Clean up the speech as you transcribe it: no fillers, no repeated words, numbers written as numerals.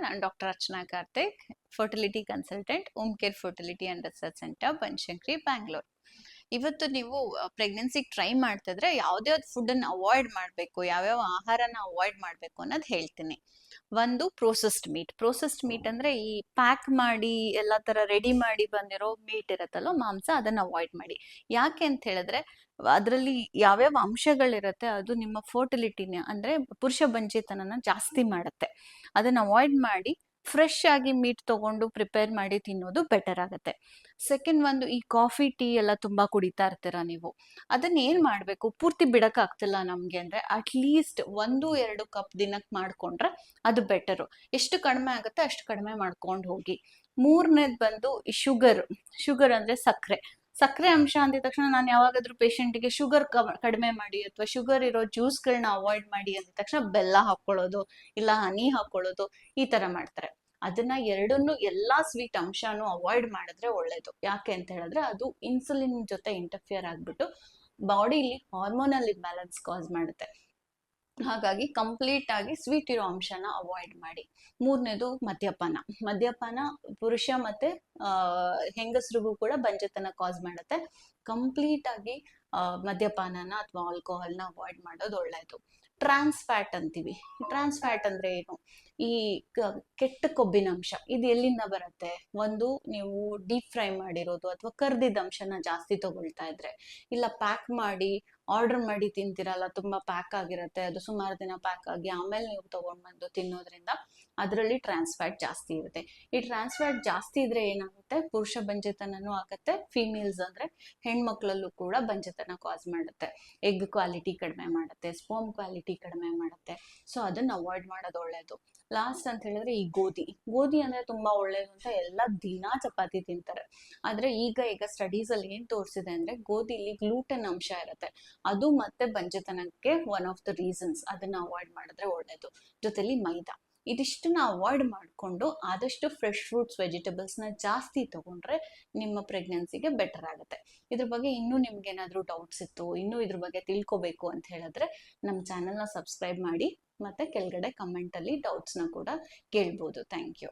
ನಾನು doctor Archana Karthik, fertility consultant, Om care fertility and research centre, Banashankari, Bangalore. ಇವತ್ತು ನೀವು ಪ್ರೆಗ್ನೆನ್ಸಿಗೆ ಟ್ರೈ ಮಾಡ್ತಿದ್ರೆ ಯಾವ್ದೇ ಫುಡ್ ಅನ್ನ ಅವಾಯ್ಡ್ ಮಾಡಬೇಕು, ಯಾವ್ಯಾವ ಆಹಾರನ ಅವಾಯ್ಡ್ ಮಾಡಬೇಕು ಅನ್ನೋದು ಹೇಳ್ತೀನಿ. ಒಂದು ಪ್ರೋಸೆಸ್ಡ್ ಮೀಟ್ ಅಂದ್ರೆ ಈ ಪ್ಯಾಕ್ ಮಾಡಿ ಎಲ್ಲಾ ತರ ರೆಡಿ ಮಾಡಿ ಬಂದಿರೋ ಮೀಟ್ ಇರತ್ತಲ್ಲೋ ಮಾಂಸ, ಅದನ್ನ ಅವಾಯ್ಡ್ ಮಾಡಿ. ಯಾಕೆ ಅಂತ ಹೇಳಿದ್ರೆ ಅದರಲ್ಲಿ ಯಾವ್ಯಾವ ಅಂಶಗಳಿರತ್ತೆ ಅದು ನಿಮ್ಮ ಫರ್ಟಿಲಿಟಿನ ಅಂದ್ರೆ ಪುರುಷ ಬಂಜೆತನನ ಜಾಸ್ತಿ ಮಾಡುತ್ತೆ. ಅದನ್ನ ಅವಾಯ್ಡ್ ಮಾಡಿ ಫ್ರೆಶ್ ಆಗಿ ಮೀಟ್ ತಗೊಂಡು ಪ್ರಿಪೇರ್ ಮಾಡಿ ತಿನ್ನೋದು ಬೆಟರ್ ಆಗುತ್ತೆ. ಸೆಕೆಂಡ್, ಒಂದು ಈ ಕಾಫಿ ಟೀ ಎಲ್ಲ ತುಂಬಾ ಕುಡಿತಾ ಇರ್ತೀರಾ ನೀವು, ಅದನ್ನ ಏನ್ ಮಾಡ್ಬೇಕು, ಪೂರ್ತಿ ಬಿಡಕ್ ಆಗ್ತಿಲ್ಲ ನಮ್ಗೆ ಅಂದ್ರೆ ಅಟ್ಲೀಸ್ಟ್ 1-2 ಕಪ್ ದಿನಕ್ಕೆ ಮಾಡ್ಕೊಂಡ್ರೆ ಅದು ಬೆಟರು. ಎಷ್ಟು ಕಡಿಮೆ ಆಗುತ್ತೆ ಅಷ್ಟು ಕಡಿಮೆ ಮಾಡ್ಕೊಂಡು ಹೋಗಿ. ಮೂರನೇದ್ ಬಂದು ಈ ಶುಗರ್ ಅಂದ್ರೆ ಸಕ್ಕರೆ ಅಂಶ ಅಂದಿದ ತಕ್ಷಣ ನಾನು ಯಾವಾಗಾದ್ರೂ ಪೇಷಂಟ್ಗೆ ಶುಗರ್ ಕಡಿಮೆ ಮಾಡಿ ಅಥವಾ ಶುಗರ್ ಇರೋ ಜ್ಯೂಸ್ಗಳನ್ನ ಅವಾಯ್ಡ್ ಮಾಡಿ ಅಂದಿದ ತಕ್ಷಣ ಬೆಲ್ಲ ಹಾಕೊಳ್ಳೋದು ಇಲ್ಲ ಹನಿ ಹಾಕೊಳ್ಳೋದು ಈ ತರ ಮಾಡ್ತಾರೆ. ಅದನ್ನ ಎರಡನ್ನೂ ಎಲ್ಲಾ ಸ್ವೀಟ್ ಅಂಶನೂ ಅವಾಯ್ಡ್ ಮಾಡಿದ್ರೆ ಒಳ್ಳೇದು. ಯಾಕೆ ಅಂತ ಹೇಳಿದ್ರೆ ಅದು ಇನ್ಸುಲಿನ್ ಜೊತೆ ಇಂಟರ್ಫಿಯರ್ ಆಗ್ಬಿಟ್ಟು ಬಾಡಿಲಿ ಹಾರ್ಮೋನಲ್ ಇಂಬ್ಯಾಲೆನ್ಸ್ ಕಾಸ್ ಮಾಡುತ್ತೆ. ಹಾಗಾಗಿ ಕಂಪ್ಲೀಟ್ ಆಗಿ ಸ್ವೀಟ್ ಇರೋ ಅಂಶನ ಅವಾಯ್ಡ್ ಮಾಡಿ. ಮೂರನೇದು ಮದ್ಯಪಾನ ಪುರುಷ ಮತ್ತೆ ಹೆಂಗಸರಿಗೂ ಕೂಡ ಬಂಜೆತನ ಕಾಸ್ ಮಾಡುತ್ತೆ. ಕಂಪ್ಲೀಟ್ ಆಗಿ ಮದ್ಯಪಾನನ ಅಥವಾ ಆಲ್ಕೋಹಾಲ್ನ ಅವಾಯ್ಡ್ ಮಾಡೋದು ಒಳ್ಳೇದು. ಟ್ರಾನ್ಸ್ ಫ್ಯಾಟ್ ಅಂತೀವಿ. ಟ್ರಾನ್ಸ್ ಫ್ಯಾಟ್ ಅಂದ್ರೆ ಏನು? ಈ ಕೆಟ್ಟ ಕೊಬ್ಬಿನ ಅಂಶ. ಇದು ಎಲ್ಲಿಂದ ಬರುತ್ತೆ? ಒಂದು, ನೀವು ಡೀಪ್ ಫ್ರೈ ಮಾಡಿರೋದು ಅಥವಾ ಕರ್ದಿದ್ದ ಅಂಶನ ಜಾಸ್ತಿ ತಗೊಳ್ತಾ ಇದ್ರೆ, ಇಲ್ಲ ಪ್ಯಾಕ್ ಮಾಡಿ ಆರ್ಡರ್ ಮಾಡಿ ತಿಂತಿರಲ್ಲ, ತುಂಬಾ ಪ್ಯಾಕ್ ಆಗಿರುತ್ತೆ, ಅದು ಸುಮಾರು ದಿನ ಪ್ಯಾಕ್ ಆಗಿ ಆಮೇಲೆ ನೀವು ತಗೊಂಡ್ ಬಂದು ತಿನ್ನೋದ್ರಿಂದ ಅದರಲ್ಲಿ ಟ್ರಾನ್ಸ್ ಫ್ಯಾಟ್ ಜಾಸ್ತಿ ಇರುತ್ತೆ. ಈ ಟ್ರಾನ್ಸ್ ಫ್ಯಾಟ್ ಜಾಸ್ತಿ ಇದ್ರೆ ಏನಾಗುತ್ತೆ? ಪುರುಷ ಬಂಜೆತನನೂ ಆಗುತ್ತೆ. ಫಿಮೇಲ್ಸ್ ಅಂದ್ರೆ ಹೆಣ್ಮಕ್ಳಲ್ಲೂ ಕೂಡ ಬಂಜೆತನ ಕಾಸ್ ಮಾಡುತ್ತೆ. ಎಗ್ ಕ್ವಾಲಿಟಿ ಕಡಿಮೆ ಮಾಡುತ್ತೆ, ಸ್ಪರ್ಮ್ ಕ್ವಾಲಿಟಿ ಕಡಿಮೆ ಮಾಡುತ್ತೆ. ಸೊ ಅದನ್ನ ಅವಾಯ್ಡ್ ಮಾಡೋದು ಒಳ್ಳೇದು. ಲಾಸ್ಟ್ ಅಂತ ಹೇಳಿದ್ರೆ ಈ ಗೋಧಿ ಅಂದ್ರೆ ತುಂಬಾ ಒಳ್ಳೇದು ಅಂತ ಎಲ್ಲ ದಿನಾ ಚಪಾತಿ ತಿಂತಾರೆ. ಆದ್ರೆ ಈಗ ಸ್ಟಡೀಸ್ ಅಲ್ಲಿ ಏನ್ ತೋರಿಸಿದೆ ಅಂದ್ರೆ ಗೋಧಿಲಿ ಗ್ಲೂಟನ್ ಅಂಶ ಇರುತ್ತೆ, ಅದು ಮತ್ತೆ ಬಂಜೆತನಕ್ಕೆ ಒನ್ ಆಫ್ ದ ರೀಸನ್ಸ್. ಅದನ್ನ ಅವಾಯ್ಡ್ ಮಾಡಿದ್ರೆ ಒಳ್ಳೇದು. ಜೊತೆಲಿ ಮೈದಾ. ಇದಿಷ್ಟನ್ನ ಅವಾಯ್ಡ್ ಮಾಡಿಕೊಂಡು ಆದಷ್ಟು ಫ್ರೆಶ್ ಫ್ರೂಟ್ಸ್ ವೆಜಿಟೇಬಲ್ಸ್ ನ ಜಾಸ್ತಿ ತಗೊಂಡ್ರೆ ನಿಮ್ಮ ಪ್ರೆಗ್ನೆನ್ಸಿಗೆ ಬೆಟರ್ ಆಗುತ್ತೆ. ಇದ್ರ ಬಗ್ಗೆ ಇನ್ನೂ ನಿಮ್ಗೆ ಏನಾದ್ರೂ ಡೌಟ್ಸ್ ಇತ್ತು, ಇನ್ನೂ ಇದ್ರ ಬಗ್ಗೆ ತಿಳ್ಕೊಬೇಕು ಅಂತ ಹೇಳಿದ್ರೆ ನಮ್ಮ ಚಾನೆಲ್ನ ಸಬ್ಸ್ಕ್ರೈಬ್ ಮಾಡಿ, ಮತ್ತೆ ಕೆಳಗಡೆ ಕಮೆಂಟ್ ಅಲ್ಲಿ ಡೌಟ್ಸ್ ನ ಕೂಡ ಕೇಳ್ಬೋದು. Thank you.